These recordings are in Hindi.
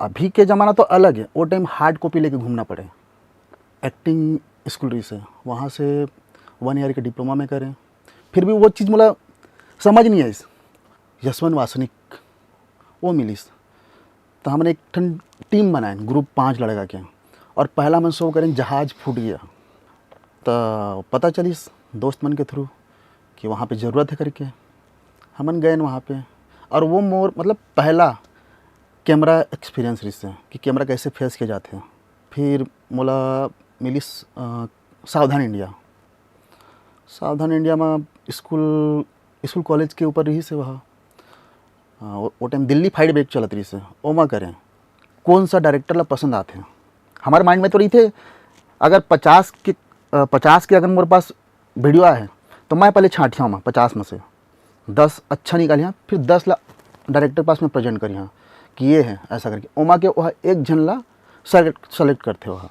अभी के ज़माना तो अलग है, वो टाइम हार्ड कॉपी लेके घूमना पड़े। एक्टिंग स्कूल रही से वहाँ से 1 ईयर के डिप्लोमा में करें, फिर भी वो चीज़ मतलब समझ नहीं आई। यशवंत वासनिक वो मिली, तो हमने एक टीम बनाए, ग्रुप 5 लड़का के, और पहला मन शो करें जहाज़ फूट गया। तो पता चलिस दोस्त मन के थ्रू कि वहाँ पे ज़रूरत है करके हमन गए वहाँ पे। और वो मोर मतलब पहला कैमरा एक्सपीरियंस रिश्ते कि कैमरा कैसे फेस किए जाते हैं। फिर मोला मिली सावधान इंडिया। सावधान इंडिया में स्कूल कॉलेज के ऊपर रही से वहाँ वो टाइम दिल्ली फाइट बैक चलत रही से ओमा करें कौन सा डायरेक्टर ला पसंद आते हैं। हमारे माइंड में तो रही थे अगर 50 के अगर मेरे पास वीडियो आए हैं तो मैं पहले छाँटिया हूँ 50 में से 10 अच्छा निकालिया, फिर 10 ला डायरेक्टर पास में प्रेजेंट करिए कि ये है ऐसा करके ओमा के वह एक जन ला सेलेक्ट करते वह।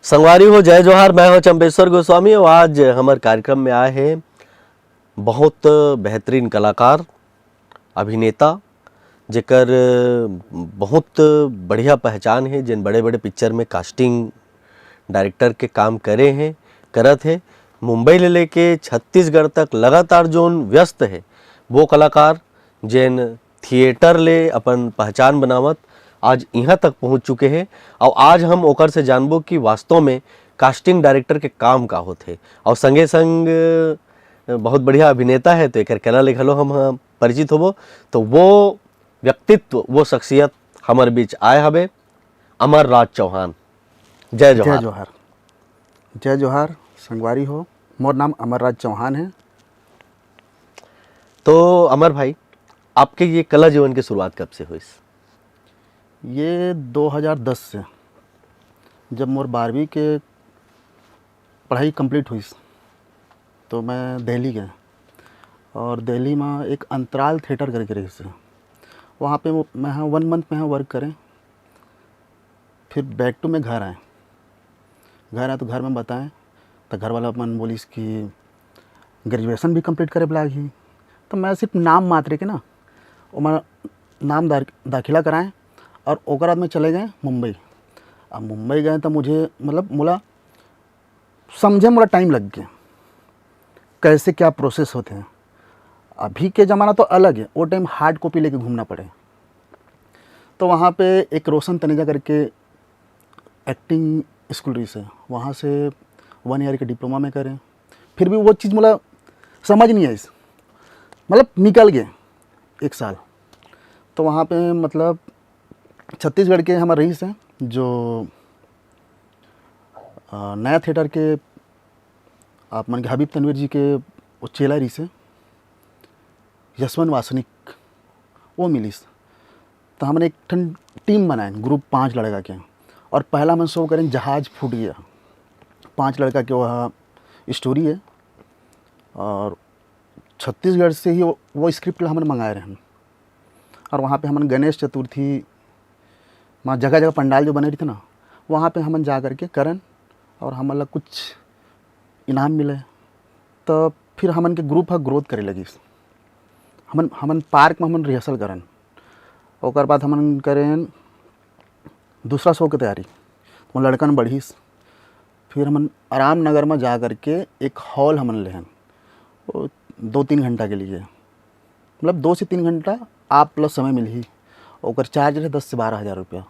संगवारी हो, जय जोहार। मैं हो चंपेश्वर गोस्वामी और आज हमारे कार्यक्रम में आए हैं बहुत बेहतरीन कलाकार अभिनेता जेकर बहुत बढ़िया पहचान है, जिन बड़े बड़े पिक्चर में कास्टिंग डायरेक्टर के काम करे हैं करत है। मुंबई ले लेके छत्तीसगढ़ तक लगातार जोन व्यस्त है वो कलाकार जिन थिएटर ले अपन पहचान बनावत आज यहाँ तक पहुँच चुके हैं। और आज हम ओकर से जानबो कि वास्तव में कास्टिंग डायरेक्टर के काम का होते और संगे संग बहुत बढ़िया अभिनेता है तो एक कला ले घलो हम परिचित होबो। तो वो व्यक्तित्व वो शख्सियत हमारे बीच आए हवे अमरराज चौहान। जय जोहार। जय जोहार। जय जोहार। संगवारी हो, मोर नाम अमरराज चौहान है। तो अमर भाई, आपके ये कला जीवन की शुरुआत कब से हुई? ये 2010 से, जब मोर 12वीं के पढ़ाई कंप्लीट हुई तो मैं दिल्ली गया और दिल्ली में एक अंतराल थिएटर करके रही से वहाँ पे मैं 1 मंथ में वर्क करें। फिर बैक टू में घर आए तो घर में बताएं तो घर वाला मन बोलिस कि ग्रेजुएशन भी कंप्लीट करे बुला ही। तो मैं सिर्फ नाम मात्र के ना वो मैं नाम दाखिला कराएं और ओकर बाद में चले गए मुंबई। अब मुंबई गए तो मुझे मतलब मोला समझे मोला टाइम लग गया कैसे क्या प्रोसेस होते हैं। अभी के ज़माना तो अलग है, वो टाइम हार्ड कॉपी लेके घूमना पड़े। तो वहाँ पे एक रोशन तनेजा करके एक्टिंग स्कूल रही से वहाँ से 1 ईयर के डिप्लोमा में करें, फिर भी वो चीज़ मतलब समझ नहीं आई, मतलब निकल गए 1 साल। तो वहाँ पे मतलब छत्तीसगढ़ के हमारे रईस हैं जो नया थिएटर के आप मन के हबीब तनवीर जी के वो चेला रही से यशवंत वासनिक वो मिलीस। तो हमने एक टीम बनाए, ग्रुप 5 लड़का के, और पहला मन शो करें जहाज़ फूट गया। 5 लड़का के वह स्टोरी है और छत्तीसगढ़ से ही वो स्क्रिप्ट हमने मंगाए रहे हैं। और वहाँ पे हमन गणेश चतुर्थी वहाँ जगह जगह पंडाल जो बने रही थे ना वहाँ पे हमन जा करके करन और हमन कुछ इनाम मिले। तो फिर हमन के ग्रुप है ग्रोथ करे लगी। हमन पार्क में हमन रिहर्सल करन, और बाद हमन करें दूसरा शो की तैयारी, वो लड़कन बढ़ीस। फिर हमन आराम नगर में जा करके एक हॉल हमन लेहन वो 2-3 घंटा के लिए, मतलब 2 से 3 घंटा आप प्लस समय मिल ही। और चार्ज है 10 से 12 हज़ार रुपया।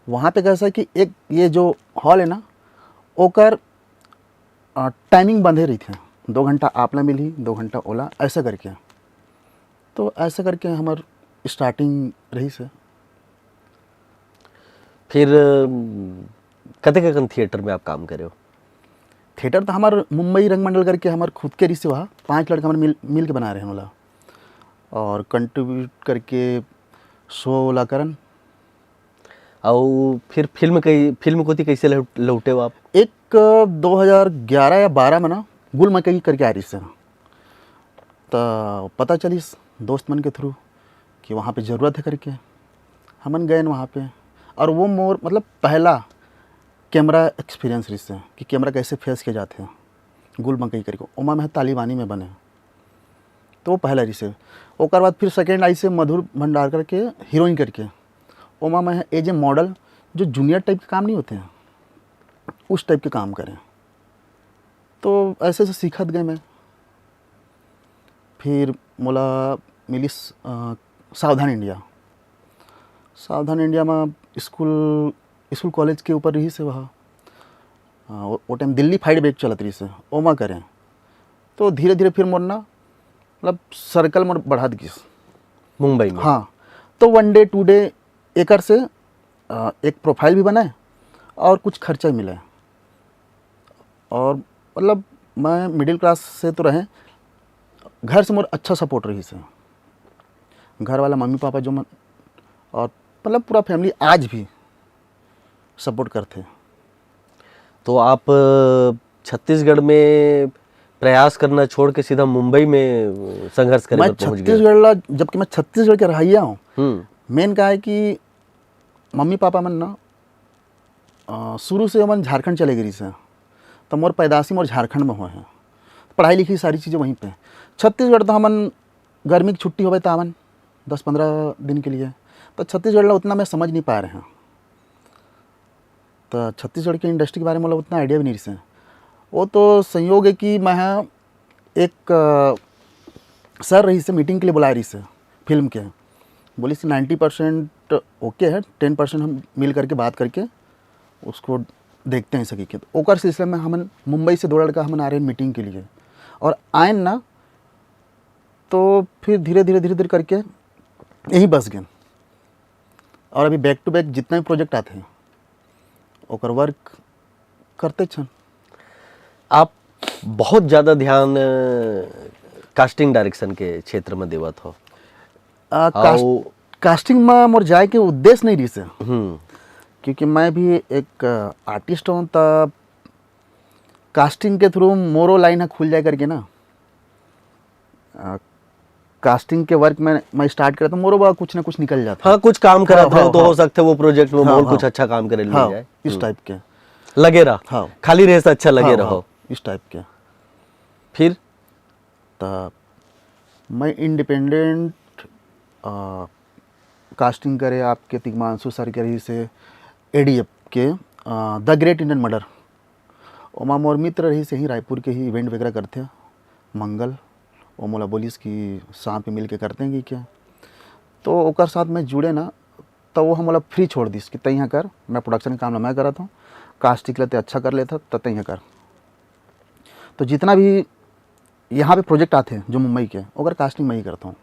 वहाँ पे कैसा है कि एक ये जो हॉल है ना ओकर टाइमिंग बंधे रही थी, 2 घंटा आपला मिली 2 घंटा ओला ऐसा करके। तो ऐसा करके हमार स्टार्टिंग रही से। फिर कते थिएटर में आप काम करे हो? थिएटर तो हमार मुंबई रंगमंडल करके हमार खुद के रिश्ते वहाँ 5 लड़का हमारे मिल के बना रहे हैं वाला, और कंट्रीब्यूट करके शो ला करन। और फिर फिल्म को थी कैसे लौटे हो आप? एक 2011 या 12 में ना गुल मकई करके आ रही से, तो पता चलिस दोस्त मन के थ्रू कि वहाँ पे ज़रूरत है करके हमन गए वहाँ पे। और वो मोर मतलब पहला कैमरा एक्सपीरियंस रिश्ते कि कैमरा कैसे फेस किए जाते हैं गुल मकई करके ओमा में तालिबानी में बने। तो वो पहला रिस है। ओकर बाद फिर सेकेंड आई से मधुर भंडारकर के हीरोइन करके, ओमा मैं एज ए मॉडल जो जूनियर टाइप के काम नहीं होते हैं उस टाइप के काम करें। तो ऐसे ऐसे सीखत गए मैं। फिर मोला मिली सावधान इंडिया। सावधान इंडिया में स्कूल कॉलेज के ऊपर रही से वहाँ वो टाइम दिल्ली फाइट बैक चलत रही से ओमा करें। तो धीरे धीरे फिर मोर ना मतलब सर्कल मोर बढ़ा दिस मुंबई में। हाँ, तो 1 डे 2 डे एकर से एक प्रोफाइल भी बनाए और कुछ खर्चा ही मिला। और मतलब मैं मिडिल क्लास से तो रहे, घर से मोर अच्छा सपोर्ट रही से, घर वाला मम्मी पापा जो मन और मतलब पूरा फैमिली आज भी सपोर्ट करते। तो आप छत्तीसगढ़ में प्रयास करना छोड़ के सीधा मुंबई में संघर्ष करने मैं पर पहुंच गए। छत्तीसगढ़ जबकि मैं छत्तीसगढ़ के रहिया हूँ। हम्म। मेन का है कि मम्मी पापा मन ना शुरू से मन झारखंड चले गई से, तो मोर पैदाशी मोर झारखंड में हुए हैं, पढ़ाई लिखाई सारी चीज़ें वहीं पे। छत्तीसगढ़ तो हमन गर्मी की छुट्टी होवे तो हमन 10-15 दिन के लिए, तो छत्तीसगढ़ ला उतना मैं समझ नहीं पा रहे हैं। तो छत्तीसगढ़ की इंडस्ट्री के बारे में उतना आइडिया भी नहीं रही। वो तो संयोग है कि मैं एक सर रही से मीटिंग के लिए बुला रही से फिल्म के, बोली सी 90% ओके है, 10% हम मिल करके बात करके उसको देखते हैं सकी के। तो ओकर सिलसिले में हमन मुंबई से 2 लड़का हमन आ रहे हैं मीटिंग के लिए, और आयन ना तो फिर धीरे धीरे करके यहीं बस गए। और अभी बैक टू बैक जितना भी प्रोजेक्ट आते हैं ओकर वर्क करते छन। आप बहुत ज़्यादा ध्यान कास्टिंग डायरेक्शन के क्षेत्र में देवत हो। कास्टिंग में मोर जाए के उद्देश्य नहीं रही से, हम्म। क्योंकि मैं भी एक आर्टिस्ट हूँ। तब कास्टिंग के थ्रू मोरो लाइन है खुल जाए करके ना, कास्टिंग के वर्क में मैं स्टार्ट करता हूँ, मोरो बा कुछ ना कुछ निकल जाता है। हाँ, कुछ काम करत हाँ, रहो तो हाँ, हो सकता है वो प्रोजेक्ट में हाँ, मोर हाँ, कुछ अच्छा काम करे ले हाँ, जाए। इस टाइप के लगे रहा। हाँ, खाली रेस अच्छा लगे हाँ, रहो। हाँ, इस टाइप के। फिर तब मैं इंडिपेंडेंट कास्टिंग करे आपके तिग्मांशु सर के रही से एडीएफ के द ग्रेट इंडियन मर्डर, ओमा मोर मित्र रही से ही रायपुर के ही इवेंट वगैरह करते हैं मंगल। वो मोला बोलिस कि साथ में मिल के करते हैं कि क्या, तो ओकर साथ में जुड़े ना, तो वो हम मोला फ्री छोड़ दिस कि तैयाँ कर, मैं प्रोडक्शन काम मैं करता हूँ, कास्टिंग लेते अच्छा कर लेता तो तैयाँ कर। तो जितना भी यहाँ पे प्रोजेक्ट आते हैं जो मुंबई के, अगर कास्टिंग मैं ही करता हूँ।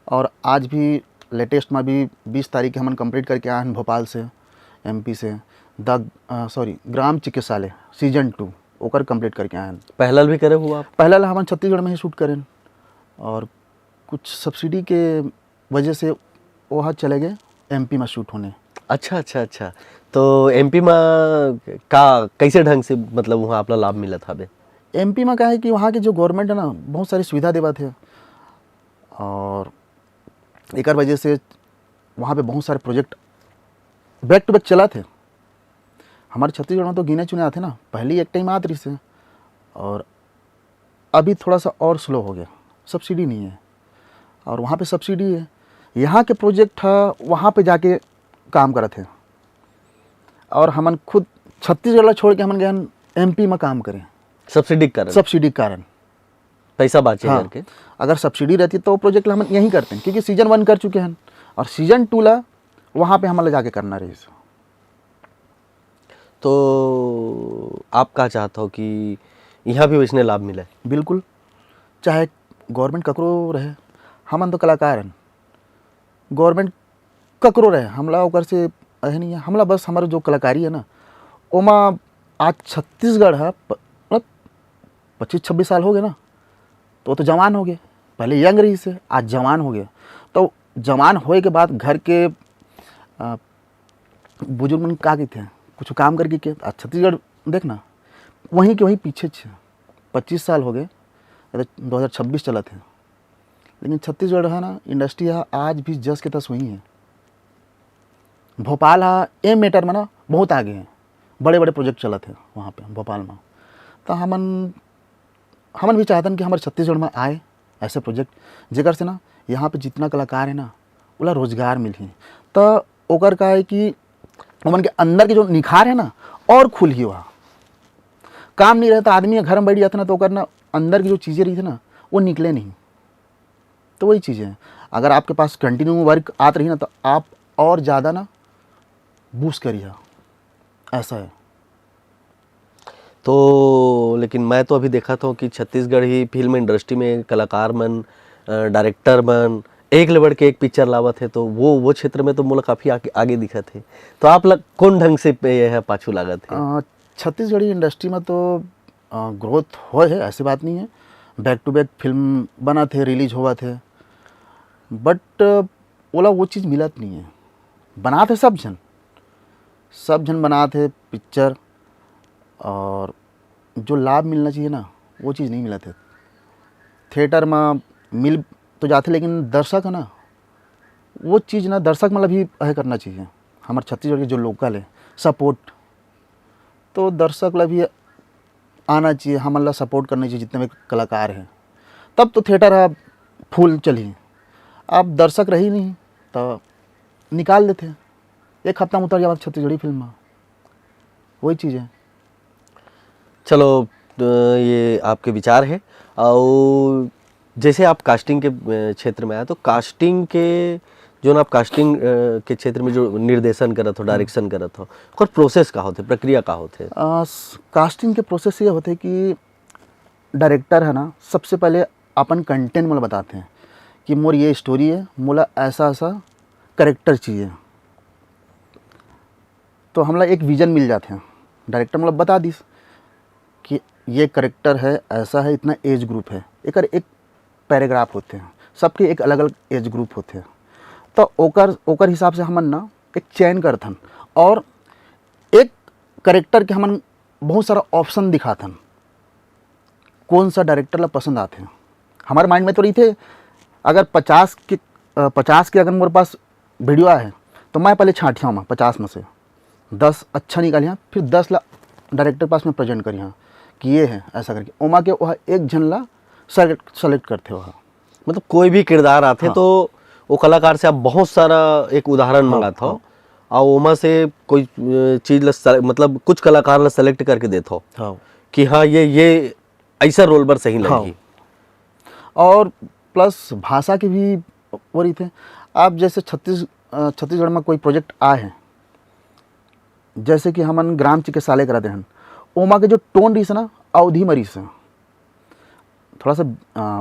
और आज भी लेटेस्ट में भी 20 तारीख के हमन कंप्लीट करके आए हैं भोपाल से, एमपी से, ग्राम चिकित्सालय सीजन 2 ओकर कंप्लीट करके आए हैं। पहला भी करे हुआ आप? पहला हमन छत्तीसगढ़ में ही शूट करें, और कुछ सब्सिडी के वजह से वहाँ चले गए एमपी में शूट होने। अच्छा। तो एमपी में का कैसे ढंग से मतलब वहाँ अपना लाभ मिला था बे? एमपी में क्या है कि वहाँ के जो गवर्नमेंट है ना बहुत सारी सुविधा देवा थे, और एक वजह से वहाँ पे बहुत सारे प्रोजेक्ट बैक टू बैक चला थे। हमारे छत्तीसगढ़ में तो गिने चुने आते ना, पहले एक टाइम आते रही से, और अभी थोड़ा सा और स्लो हो गया, सब्सिडी नहीं है। और वहाँ पे सब्सिडी है, यहाँ के प्रोजेक्ट है वहाँ पे जाके काम करे थे, और हमन खुद छत्तीसगढ़ छोड़ के हमन गए एमपी में काम करें सब्सिडी कारण? सब्सिडी कारण पैसा बाचे हाँ, करके। अगर सब्सिडी रहती तो वो प्रोजेक्ट हम यहीं करते हैं, क्योंकि सीजन 1 कर चुके हैं, और सीजन 2 ला वहाँ पे हमें जाके करना रही। तो आप क्या चाहते हो कि यहाँ भी वैसने लाभ मिले? बिल्कुल, चाहे गवर्नमेंट ककरो रहे, हमन तो कलाकार हैं, गवर्नमेंट ककरो रहे, हमला ओकर से है नहीं है, हमला बस हमारा जो कलाकारी है ना, ओमा आज छत्तीसगढ़ है मतलब 25-26 साल हो गए ना, तो जवान हो गए। पहले यंग रही से, आज जवान हो गए। तो जवान होए के बाद घर के बुजुर्ग मन का कहते हैं कुछ काम करके के, आज छत्तीसगढ़ देखना वहीं के वहीं पीछे 25 साल हो गए, 2026 चला थे, लेकिन छत्तीसगढ़ है ना इंडस्ट्री है आज भी जस के तस वहीं है। भोपाल है ए मैटर में ना बहुत आगे हैं, बड़े बड़े प्रोजेक्ट चला थे वहाँ पे भोपाल में। तो हमन भी चाहते हैं कि हमारे छत्तीसगढ़ में आए ऐसे प्रोजेक्ट जेकर से ना यहाँ पे जितना कलाकार है ना ओला रोजगार मिली। तो ओकर का है कि उमन के अंदर के जो निखार है ना और खुल ही वहाँ काम नहीं रहता, आदमी घर में बैठ जाता ना तो ओकर ना अंदर की जो चीज़ें रही थी ना वो निकले नहीं। तो वही चीज़ें हैं, अगर आपके पास कंटिन्यू वर्क आत रही ना तो आप और ज़्यादा ना बूस्ट करिए, ऐसा है। तो लेकिन मैं तो अभी देखा था कि छत्तीसगढ़ ही फिल्म इंडस्ट्री में कलाकार मन, डायरेक्टर मन एक ले बढ़ के एक पिक्चर लावत है, तो वो क्षेत्र में तो मोला काफ़ी आगे दिखत है। तो आप लग कौन ढंग से ये है पाछू लागत है? छत्तीसगढ़ी इंडस्ट्री में तो ग्रोथ हो है, ऐसी बात नहीं है। बैक टू बैक फिल्म बना थे, रिलीज हुआ थे, बट ओला वो चीज़ मिलत नहीं है। बना थे सब जन बना थे पिक्चर, और जो लाभ मिलना चाहिए ना वो चीज़ नहीं मिला थे। थिएटर में मिल तो जाते, लेकिन दर्शक है ना वो चीज़ ना दर्शक मतलब भी है करना चाहिए। हमारे छत्तीसगढ़ के जो लोकल है सपोर्ट, तो दर्शक ला भी आना चाहिए, हमारा सपोर्ट करना चाहिए जितने भी कलाकार हैं, तब तो थिएटर अब फुल चली। अब दर्शक रही नहीं तो निकाल देते, एक हफ्ता में उतर जाए छत्तीसगढ़ी फिल्म में, वही चीज़ है। चलो ये आपके विचार है। और जैसे आप कास्टिंग के क्षेत्र में आए, तो कास्टिंग के जो ना आप कास्टिंग के क्षेत्र में जो निर्देशन करत हो, डायरेक्शन करत हो, और प्रोसेस का होते, प्रक्रिया का होते? कास्टिंग के प्रोसेस ये होते कि डायरेक्टर है ना सबसे पहले अपन कंटेंट मतलब बताते हैं कि मोर ये स्टोरी है, मोला ऐसा ऐसा करेक्टर चाहिए, तो हमला एक विजन मिल जाते हैं। डायरेक्टर मतलब बता दिस कि ये करेक्टर है, ऐसा है, इतना एज ग्रुप है, एक पैराग्राफ होते हैं, सबके एक अलग अलग एज ग्रुप होते हैं। तो ओकर हिसाब से हमन ना एक चयन करथन, और एक करेक्टर के हमन बहुत सारा ऑप्शन दिखाथन, कौन सा डायरेक्टर ला पसंद आते हैं। हमारे माइंड में तो रही थे, अगर 50 के अगर मेरे पास वीडियो है तो मैं पहले छाँटिया हूँ 50 में से 10 अच्छा निकालिया, फिर 10 ला डायरेक्टर पास में प्रेजेंट करिया कि ये है ऐसा करके, ओमा के वह एक जन ला सेलेक्ट करते हो। मतलब कोई भी किरदार आते तो वो कलाकार से आप बहुत सारा एक उदाहरण मंगाता हो, और ओमा से कोई चीज मतलब कुछ कलाकार ला सेलेक्ट करके देता हो कि हाँ ये ऐसा रोल पर सही लगी। और प्लस भाषा की भी वो रही थे। आप जैसे छत्तीसगढ़ में कोई प्रोजेक्ट आए हैं, जैसे कि हमन ग्राम चिकित्सालय कराते हैं, ओमा के जो टोन रही से ना अवधि मरी से थोड़ा सा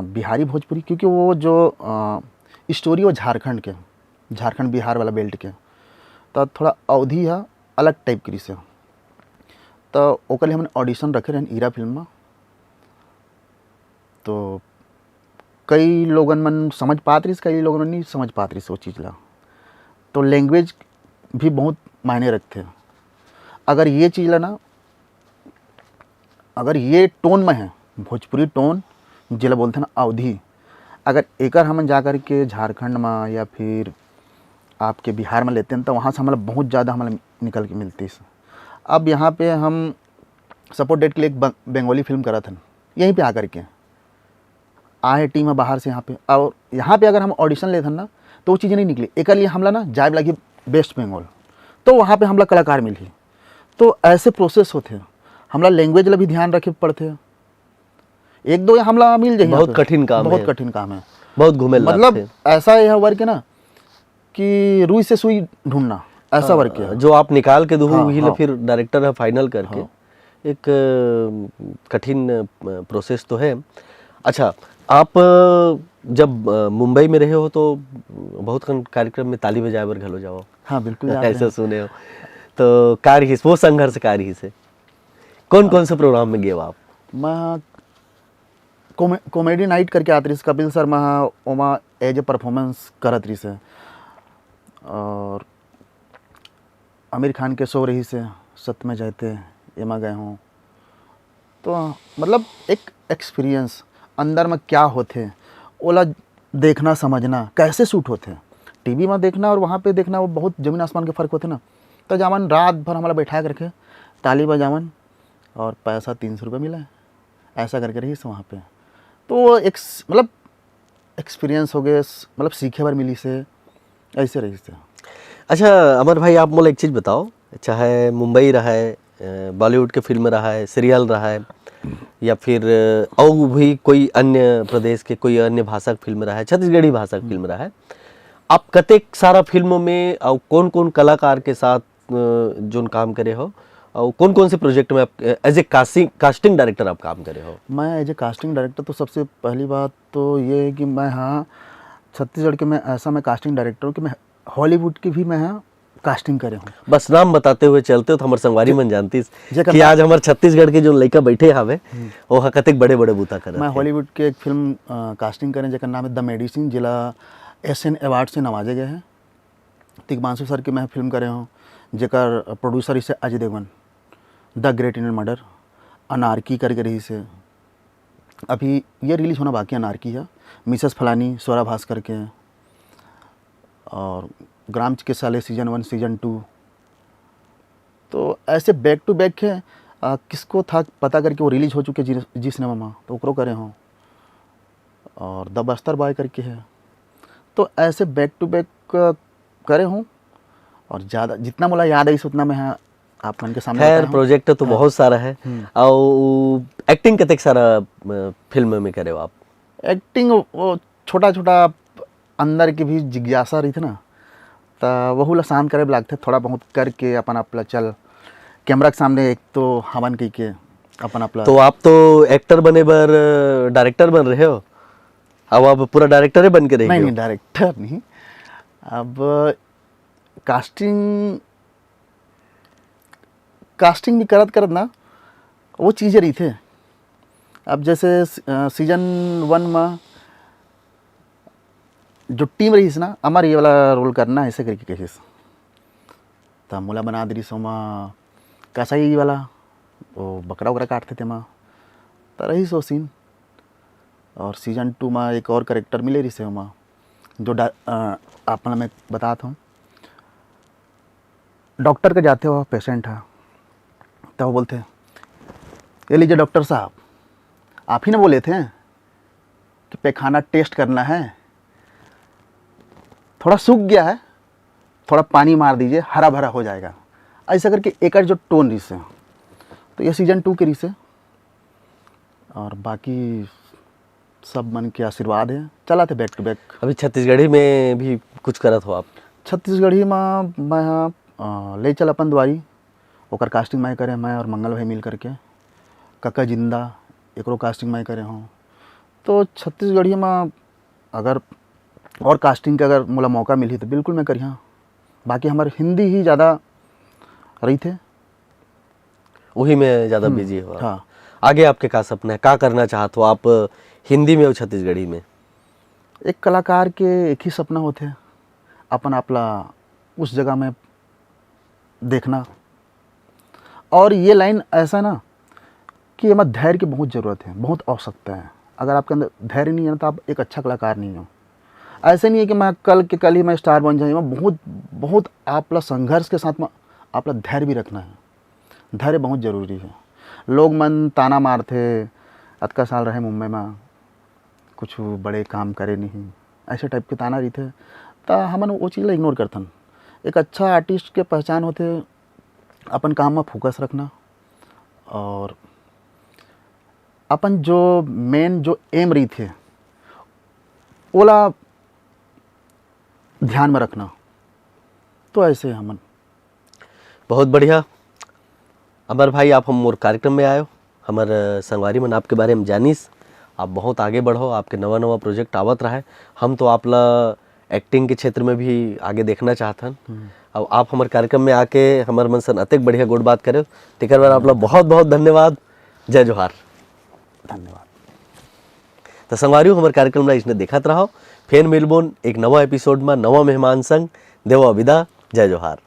बिहारी भोजपुरी, क्योंकि वो जो स्टोरी वो झारखंड बिहार वाला बेल्ट के, तो थोड़ा अवधि है अलग टाइप की से। तो ओकर लिए हमने ऑडिशन रखे रहन ईरा फिल्म में, तो कई लोगन मन समझ पात रही, कई लोगन नहीं समझ पात रही वो चीज़ ला। तो लैंग्वेज भी बहुत मायने रखते हैं। अगर ये चीज़ ला ना, अगर ये टोन में है भोजपुरी टोन जिला बोलते हैं ना अवधि, अगर एकर हमन जा कर के झारखंड में या फिर आपके बिहार में लेते हैं तो वहाँ से हमारा बहुत ज़्यादा हमारा निकल के मिलती है। अब यहाँ पे हम सपोर्ट डेट के लिए एक बंगाली फिल्म करा था, यहीं पे आकर के आए टीम है बाहर से यहाँ पे, और यहाँ पे अगर हम ऑडिशन लेते ना तो वो चीज़ें नहीं निकली। एक लिए हमला ना जाए लगी वेस्ट बंगाल, तो वहाँ पे हमला कलाकार मिली। तो ऐसे प्रोसेस होते हैं, हमला लैंग्वेज ला भी ध्यान रखे पड़ते हैं। एक दो हमला मिल जाए, बहुत कठिन काम है, बहुत घूमे, मतलब ऐसा यह वर्क है ना कि रुई से सुई ढूंढना, ऐसा वर्क है जो आप निकाल के दो फिर डायरेक्टर है फाइनल करके। एक कठिन प्रोसेस तो है। अच्छा, आप जब मुंबई में रहे हो तो बहुत कार्यक्रम में ताली बजाए बर घलो जाओ? हाँ बिल्कुल ऐसा सुने हो। तो कार्य वो संघर्ष कार्य से कौन से प्रोग्राम में गए हो आप? मैं कॉमेडी नाइट करके आती रही, कपिल शर्मा ओमा एज ए परफॉर्मेंस करत रही से, और आमिर खान के शो रही से सत्य में जाते एमा गए हूँ। तो मतलब एक एक्सपीरियंस अंदर में क्या होते ओला देखना समझना, कैसे शूट होते हैं। टीवी में देखना और वहाँ पे देखना वो बहुत ज़मीन आसमान के फ़र्क होते ना। तो जावन रात भर हमारा बैठा करके ताली बजावन और पैसा 300 रुपये मिला है, ऐसा करके रही वहाँ पे। तो एक मतलब एक्सपीरियंस हो गए, मतलब सीखे बार मिली से, ऐसे रही से। अच्छा अमर भाई, आप मोला एक चीज़ बताओ, चाहे मुंबई रहा है, बॉलीवुड के फिल्म रहा है, सीरियल रहा है, या फिर और भी कोई अन्य प्रदेश के कोई अन्य भाषा की फिल्म रहा है, छत्तीसगढ़ी भाषा की फिल्म रहा है, आप कतेक सारा फिल्मों में और कौन कौन कलाकार के साथ जोन काम करे हो, और कौन कौन से प्रोजेक्ट में आप एज ए कास्टिंग डायरेक्टर आप काम करे हो? मैं एज ए कास्टिंग डायरेक्टर तो सबसे पहली बात तो ये है कि मैं हाँ छत्तीसगढ़ के मैं ऐसा मैं कास्टिंग डायरेक्टर हूँ कि मैं हॉलीवुड की भी मैं हाँ कास्टिंग करे हूँ। बस नाम बताते हुए चलते हो तो हमारे संगवारी मन जानती जेकर कि आज हमारे छत्तीसगढ़ के जो लड़का बैठे हवे वो हा कतेक बड़े बड़े बूता करत मैं हे। हॉलीवुड के एक फिल्म कास्टिंग करें जेकर नाम है द मेडिसिन, जिला एशियन अवार्ड से नवाजे गए हैं। तिग्मांशु सर की मैं फिल्म करे हूँ, जेकर प्रोड्यूसर इसे Ajay Devgan, the great Indian murder, अनारकी करके रही से अभी ये रिलीज होना बाकी, अनारकी है, मिसेस फलानी, स्वरा भास्कर के, और ग्राम चिकित्सालय सीजन 1 सीजन 2। तो ऐसे बैक टू बैक है। किसको था पता करके वो रिलीज हो चुके जी सिनेमा में, तो ओकरो करे हों, और द बस्तर बॉय करके है। तो ऐसे बैक टू बैक करे हूँ, और ज़्यादा जितना मोला याद है उतना मैं हाँ आप मन के सामने खैर बताया हूँ। प्रोजेक्ट तो बहुत सारा है, और एक्टिंग कतेक सारा फिल्म में करे हो आप? एक्टिंग वो छोटा छोटा अंदर की भी जिज्ञासा रही थी ना, तो वहू ला शांत करे लागते, थोड़ा बहुत करके अपन अपना चल कैमरा के सामने एक तो हवन कही के अपन अपना। तो आप तो एक्टर बने बर डायरेक्टर बन रहे हो, अब आप पूरा डायरेक्टर ही बन के रहे नहीं हो? नहीं डायरेक्टर नहीं, अब कास्टिंग भी करत करत ना वो चीज़ें रही थे। अब जैसे सीजन 1 में जो टीम रही ना, हमारे ये वाला रोल करना है ऐसे करके कहिस, तो मोला बना दी सो माँ कसाई वाला, वो बकरा वकरा काटते थे माँ, तो रही सो सीन। और सीजन 2 में एक और करेक्टर मिले रही से माँ, जो अपना मैं बताता हूँ, डॉक्टर के जाते हो पेशेंट है, तो वो बोलते हैं ये लीजिए डॉक्टर साहब, आप ही ने बोले थे कि पैखाना टेस्ट करना है, थोड़ा सूख गया है, थोड़ा पानी मार दीजिए, हरा भरा हो जाएगा। ऐसा करके एक जो टोन रही से, तो ये सीजन 2 के रही से, और बाकी सब मन के आशीर्वाद है, चला थे बैक टू बैक। अभी छत्तीसगढ़ी में भी कुछ करत हो आप? छत्तीसगढ़ी में मैं हाँ ले चल अपन द्वारी, ओकर कास्टिंग मैं करे, मैं और मंगल भाई मिल करके, कक्का जिंदा एकरो कास्टिंग मैं करे हूँ। तो छत्तीसगढ़ी में अगर और कास्टिंग का अगर मोला मौका मिली तो बिल्कुल मैं करी हाँ। बाकी हमारे हिंदी ही ज़्यादा रही थे, वही में ज़्यादा बिजी हो आप। हाँ। आगे आपके का सपना है, का करना चाहते हो आप हिंदी में और छत्तीसगढ़ी में? एक कलाकार के एक ही सपना होते, अपन आपला उस जगह में देखना। और ये लाइन ऐसा ना कि हमें धैर्य की बहुत ज़रूरत है, बहुत आवश्यकता है। अगर आपके अंदर धैर्य नहीं है ना तो आप एक अच्छा कलाकार नहीं हो। ऐसे नहीं है कि मैं कल के कल ही मैं स्टार बन जाऊँ, मैं बहुत बहुत आपला संघर्ष के साथ में आपला धैर्य भी रखना है। धैर्य बहुत ज़रूरी है। लोग मन ताना मारते, अतका साल रहे मुंबई में, कुछ बड़े काम करे नहीं, ऐसे टाइप के ताना रही थे, तो हमन वो चीज़ इग्नोर करथन। एक अच्छा आर्टिस्ट के पहचान होते अपन काम में फोकस रखना, और अपन जो मेन जो एम रही थे ओला ध्यान में रखना। तो ऐसे हमन बहुत बढ़िया। अमर भाई, आप हम मोर कार्यक्रम में आयो, हमार संगवारी मन आपके बारे में जानिस, आप बहुत आगे बढ़ो, आपके नवा नवा प्रोजेक्ट आवत रहा है। हम तो आपला एक्टिंग के क्षेत्र में भी आगे देखना चाहतन, और आप हमारे कार्यक्रम में आके हमार मन सन अतेक बढ़िया गुड बात करे, तेकर बार आपला बहुत बहुत धन्यवाद। जय जोहार। धन्यवाद। तो संगवारियों, हमारे कार्यक्रम ला इसने देखत रहो, फिर मिलबोन एक नवा एपिसोड में नवा मेहमान संग। देवा विदा। जय जोहार।